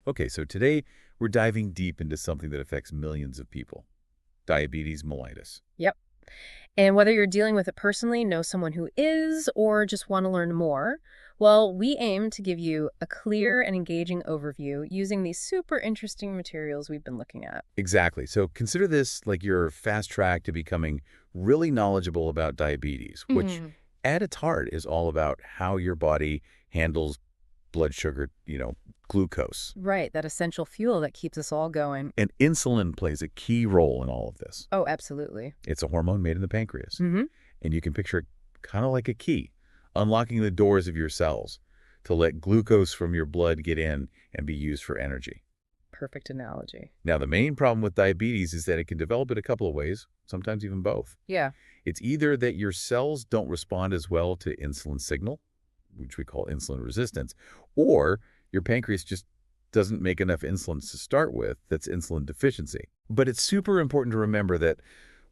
Okay, so today we're diving deep into something that affects millions of people. Diabetes mellitus. Yep. And whether you're dealing with it personally, know someone who is, or just want to learn more, well, we aim to give you a clear and engaging overview using these super interesting materials we've been looking at. Exactly. So consider this like your fast track to becoming really knowledgeable about diabetes, which Mhm. at its heart is all about how your body handles blood sugar, glucose. Right, that essential fuel that keeps us all going. And insulin plays a key role in all of this. Oh, absolutely. It's a hormone made in the pancreas. Hmm. And you can picture it kind of like a key, unlocking the doors of your cells to let glucose from your blood get in and be used for energy. Perfect analogy. Now, the main problem with diabetes is that it can develop in a couple of ways, sometimes even both. Yeah. It's either that your cells don't respond as well to insulin signal, which we call insulin resistance, or your pancreas just doesn't make enough insulin to start with. That's insulin deficiency. But it's super important to remember that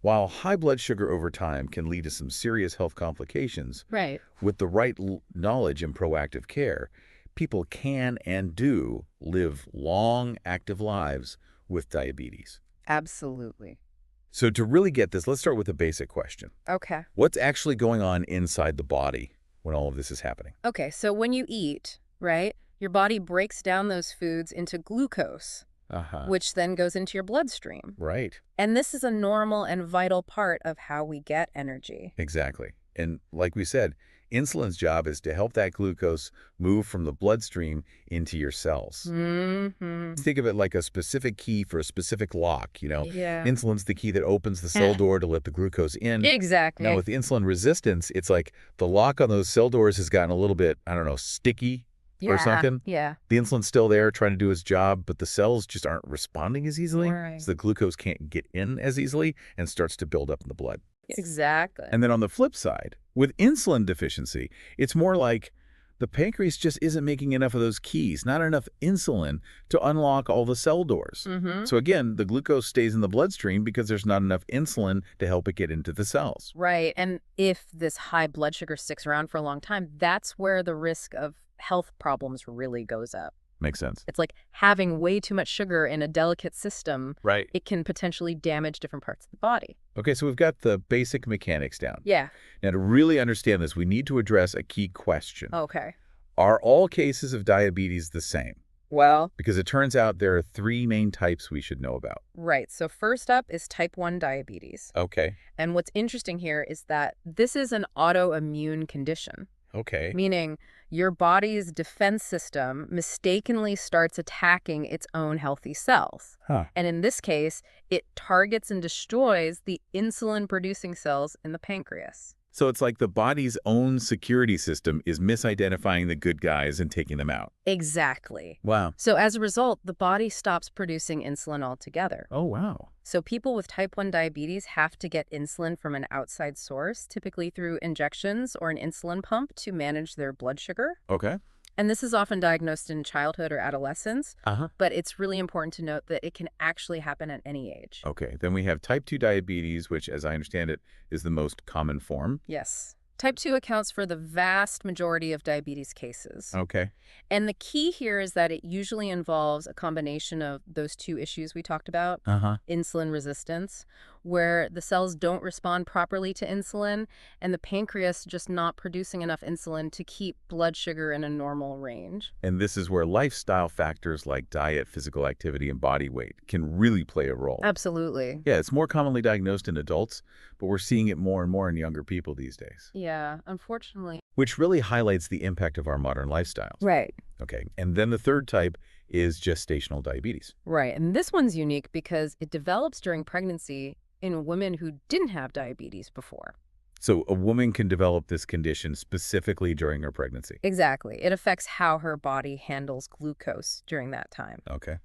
while high blood sugar over time can lead to some serious health complications, Right. with the right knowledge and proactive care, people can and do live long, active lives with diabetes. Absolutely. So to really get this, let's start with a basic question. Okay. What's actually going on inside the body when all of this is happening? Okay, so when you eat, right, your body breaks down those foods into glucose, Uh-huh. which then goes into your bloodstream. Right. And this is a normal and vital part of how we get energy. Exactly. And like we said, insulin's job is to help that glucose move from the bloodstream into your cells. Hmm. Think of it like a specific key for a specific lock, Yeah. Insulin's the key that opens the cell door to let the glucose in. Now, Exactly. with insulin resistance, it's like the lock on those cell doors has gotten a little bit, I don't know, sticky or Yeah. something. Yeah. The insulin's still there trying to do its job, but the cells just aren't responding as easily. Right. So the glucose can't get in as easily and starts to build up in the blood. Exactly. And then on the flip side, with insulin deficiency, it's more like the pancreas just isn't making enough of those keys, not enough insulin to unlock all the cell doors. Mm-hmm. So again, the glucose stays in the bloodstream because there's not enough insulin to help it get into the cells. Right. And if this high blood sugar sticks around for a long time, that's where the risk of health problems really goes up. Makes sense. It's like having way too much sugar in a delicate system. Right. It can potentially damage different parts of the body. Okay, so we've got the basic mechanics down. Yeah. Now, to really understand this, we need to address a key question. Okay. Are all cases of diabetes the same? Well, Because it turns out there are three main types we should know about. right. So first up is type 1 diabetes. Okay. And what's interesting here is that this is an autoimmune condition, Okay. meaning your body's defense system mistakenly starts attacking its own healthy cells. Huh. And in this case, it targets and destroys the insulin-producing cells in the pancreas. So it's like the body's own security system is misidentifying the good guys and taking them out. Exactly. Wow. So as a result, the body stops producing insulin altogether. Oh, wow. So people with type 1 diabetes have to get insulin from an outside source, typically through injections or an insulin pump to manage their blood sugar. Okay. And this is often diagnosed in childhood or adolescence, Uh-huh. but it's really important to note that it can actually happen at any age. Okay. Then we have type 2 diabetes, which, as I understand it, is the most common form. Yes. Type 2 accounts for the vast majority of diabetes cases. Okay. And the key here is that it usually involves a combination of those two issues we talked about, Uh-huh. insulin resistance, where the cells don't respond properly to insulin, and the pancreas just not producing enough insulin to keep blood sugar in a normal range. And this is where lifestyle factors like diet, physical activity, and body weight can really play a role. Absolutely. Yeah, it's more commonly diagnosed in adults, but we're seeing it more and more in younger people these days, Yeah, unfortunately. which really highlights the impact of our modern lifestyles. Right. Okay. And then the third type is gestational diabetes. Right. And this one's unique because it develops during pregnancy in women who didn't have diabetes before. So a woman can develop this condition specifically during her pregnancy. Exactly. It affects how her body handles glucose during that time. Okay.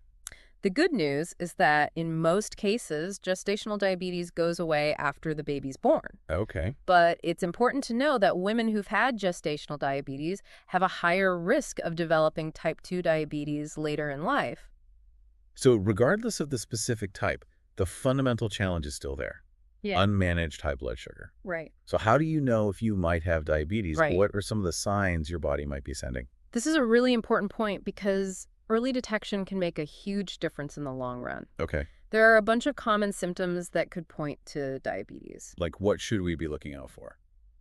The good news is that in most cases, gestational diabetes goes away after the baby's born. Okay. But it's important to know that women who've had gestational diabetes have a higher risk of developing type 2 diabetes later in life. So regardless of the specific type, the fundamental challenge is still there. Yeah. Unmanaged high blood sugar. Right. So how do you know if you might have diabetes? Right. What are some of the signs your body might be sending? This is a really important point because early detection can make a huge difference in the long run. Okay. There are a bunch of common symptoms that could point to diabetes. Like, what should we be looking out for?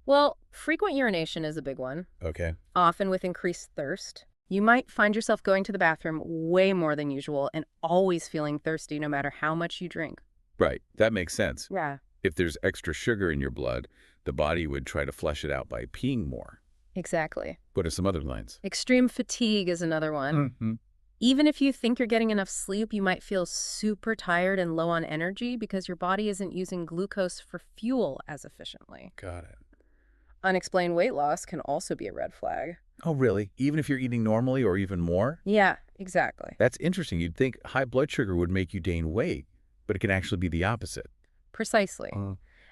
Well, frequent urination is a big one, Okay. often with increased thirst. You might find yourself going to the bathroom way more than usual and always feeling thirsty no matter how much you drink. Right. That makes sense. Yeah, If there's extra sugar in your blood, the body would try to flush it out by peeing more. exactly. What are some other lines? Extreme fatigue is another one. Mm-hmm. Even if you think you're getting enough sleep, you might feel super tired and low on energy because your body isn't using glucose for fuel as efficiently. Got it. Unexplained weight loss can also be a red flag. Oh, really? Even if you're eating normally or even more? Yeah, exactly. That's interesting. You'd think high blood sugar would make you gain weight, but it can actually be the opposite. Precisely.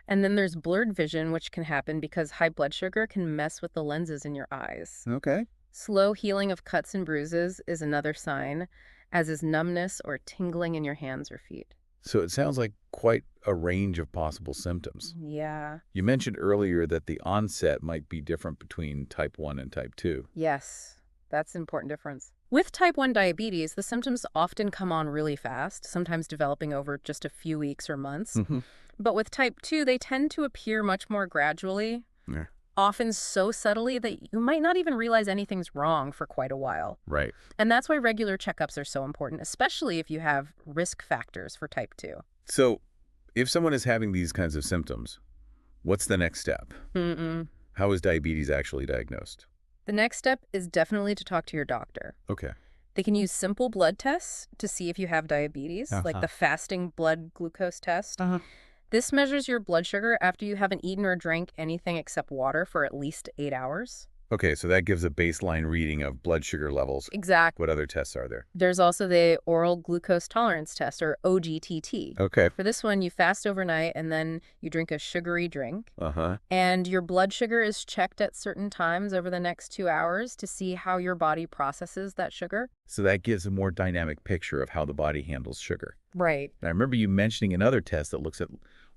And then there's blurred vision, which can happen because high blood sugar can mess with the lenses in your eyes. Okay. Slow healing of cuts and bruises is another sign, as is numbness or tingling in your hands or feet. So it sounds like quite a range of possible symptoms. Yeah. You mentioned earlier that the onset might be different between type 1 and type 2. Yes, that's an important difference. With type 1 diabetes, the symptoms often come on really fast, sometimes developing over just a few weeks or months. Mm-hmm. But with type 2, they tend to appear much more gradually, Yeah. often so subtly that you might not even realize anything's wrong for quite a while. Right. And that's why regular checkups are so important, especially if you have risk factors for type 2. So if someone is having these kinds of symptoms, what's the next step? How is diabetes actually diagnosed? The next step is definitely to talk to your doctor. Okay. They can use simple blood tests to see if you have diabetes, like the fasting blood glucose test. This measures your blood sugar after you haven't eaten or drank anything except water for at least 8 hours. Okay, so that gives a baseline reading of blood sugar levels. Exactly. What other tests are there? There's also the oral glucose tolerance test, or OGTT. Okay. For this one, you fast overnight and then you drink a sugary drink. Uh-huh. And your blood sugar is checked at certain times over the next 2 hours to see how your body processes that sugar. So that gives a more dynamic picture of how the body handles sugar. Right. And I remember you mentioning another test that looks at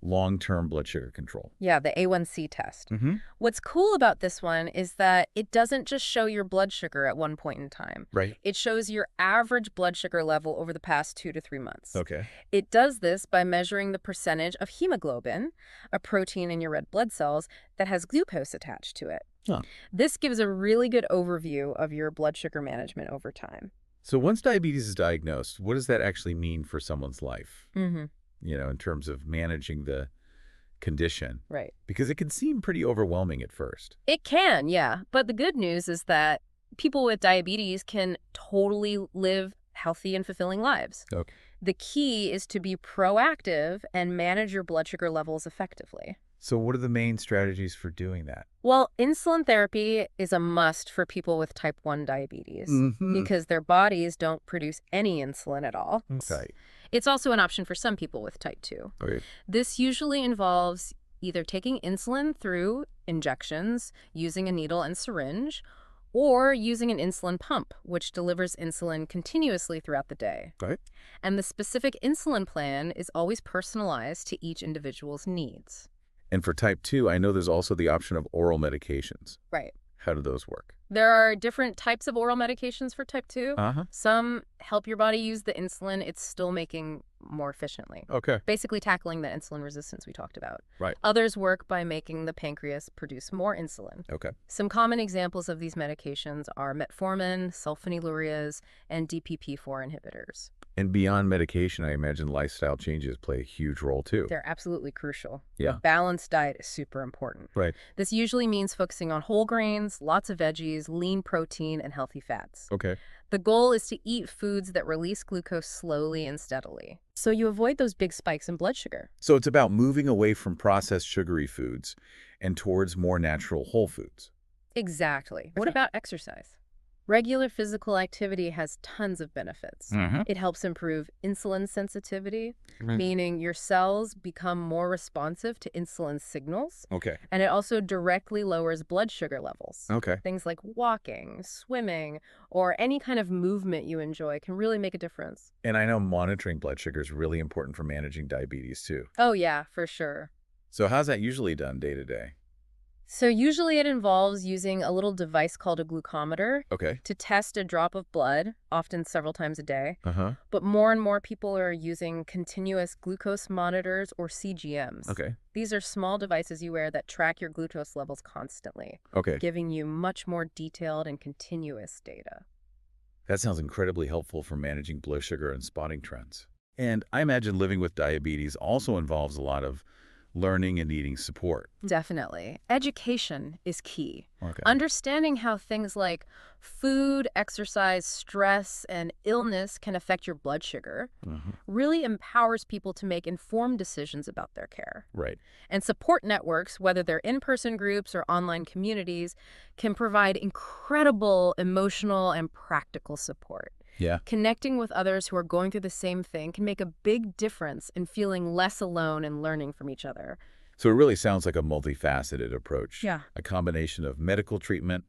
long-term blood sugar control. Yeah, the A1C test. Mm-hmm. What's cool about this one is that it doesn't just show your blood sugar at one point in time. Right. It shows your average blood sugar level over the past 2 to 3 months. Okay. It does this by measuring the percentage of hemoglobin, a protein in your red blood cells that has glucose attached to it. Huh. This gives a really good overview of your blood sugar management over time. So once diabetes is diagnosed, what does that actually mean for someone's life? Mm-hmm. In terms of managing the condition? Right. Because it can seem pretty overwhelming at first. It can, yeah. But the good news is that people with diabetes can totally live healthy and fulfilling lives. Okay. The key is to be proactive and manage your blood sugar levels effectively. So what are the main strategies for doing that? Well, insulin therapy is a must for people with type 1 diabetes because their bodies don't produce any insulin at all. Okay. It's also an option for some people with type 2. Okay. This usually involves either taking insulin through injections, using a needle and syringe, or using an insulin pump, which delivers insulin continuously throughout the day. Right. And the specific insulin plan is always personalized to each individual's needs. And for type 2, I know there's also the option of oral medications. Right. How do those work? There are different types of oral medications for type 2. Uh-huh. Some help your body use the insulin it's still making more efficiently. Okay. Basically tackling the insulin resistance we talked about. Right. Others work by making the pancreas produce more insulin. Okay. Some common examples of these medications are metformin, sulfonylureas, and DPP-4 inhibitors. And beyond medication, I imagine lifestyle changes play a huge role too. They're absolutely crucial. Yeah. A balanced diet is super important. Right. This usually means focusing on whole grains, lots of veggies, lean protein, and healthy fats. Okay. The goal is to eat foods that release glucose slowly and steadily, so you avoid those big spikes in blood sugar. So it's about moving away from processed sugary foods and towards more natural whole foods. Exactly. What about exercise? Regular physical activity has tons of benefits. It helps improve insulin sensitivity, meaning your cells become more responsive to insulin signals, Okay. and it also directly lowers blood sugar levels. Okay. Things like walking, swimming, or any kind of movement you enjoy can really make a difference. And I know monitoring blood sugar is really important for managing diabetes too. Oh yeah, for sure. So how's that usually done day to day? So usually it involves using a little device called a glucometer Okay. to test a drop of blood, often several times a day. Uh-huh. But more and more people are using continuous glucose monitors or CGMs. Okay. These are small devices you wear that track your glucose levels constantly, Okay. giving you much more detailed and continuous data. That sounds incredibly helpful for managing blood sugar and spotting trends. And I imagine living with diabetes also involves a lot of learning and needing support. Definitely. Education is key. Okay. Understanding how things like food, exercise, stress, and illness can affect your blood sugar Mhm. really empowers people to make informed decisions about their care. Right. And support networks, whether they're in-person groups or online communities, can provide incredible emotional and practical support. Yeah. Connecting with others who are going through the same thing can make a big difference in feeling less alone and learning from each other. So it really sounds like a multifaceted approach, Yeah. a combination of medical treatment,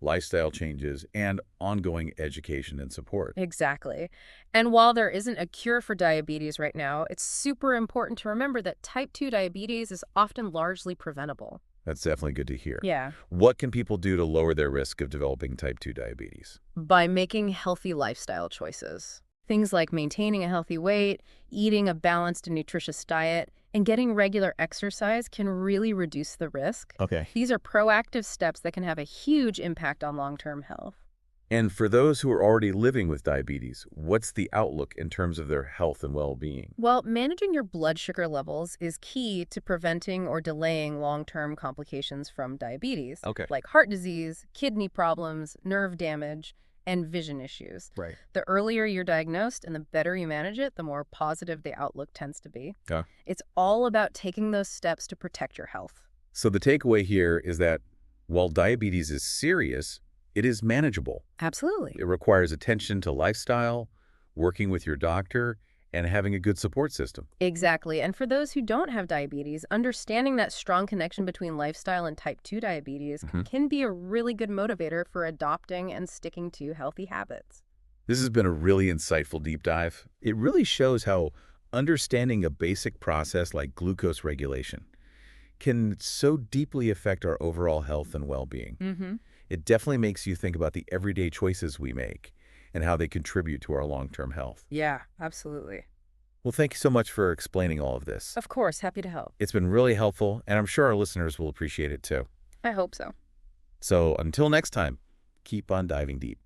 lifestyle changes, and ongoing education and support. Exactly. And while there isn't a cure for diabetes right now, it's super important to remember that type 2 diabetes is often largely preventable. That's definitely good to hear. Yeah. What can people do to lower their risk of developing type 2 diabetes? By making healthy lifestyle choices. Things like maintaining a healthy weight, eating a balanced and nutritious diet, and getting regular exercise can really reduce the risk. Okay. These are proactive steps that can have a huge impact on long-term health. And for those who are already living with diabetes, what's the outlook in terms of their health and well-being? Well, managing your blood sugar levels is key to preventing or delaying long-term complications from diabetes, Okay. like heart disease, kidney problems, nerve damage, and vision issues. Right. The earlier you're diagnosed and the better you manage it, the more positive the outlook tends to be. Yeah. It's all about taking those steps to protect your health. So the takeaway here is that while diabetes is serious, it is manageable. Absolutely. It requires attention to lifestyle, working with your doctor, and having a good support system. Exactly. And for those who don't have diabetes, understanding that strong connection between lifestyle and type 2 diabetes can be a really good motivator for adopting and sticking to healthy habits. This has been a really insightful deep dive. It really shows how understanding a basic process like glucose regulation can so deeply affect our overall health and well-being. Mm-hmm. It definitely makes you think about the everyday choices we make and how they contribute to our long-term health. Yeah, absolutely. Well, thank you so much for explaining all of this. Of course, happy to help. It's been really helpful, and I'm sure our listeners will appreciate it too. I hope so. So until next time, keep on diving deep.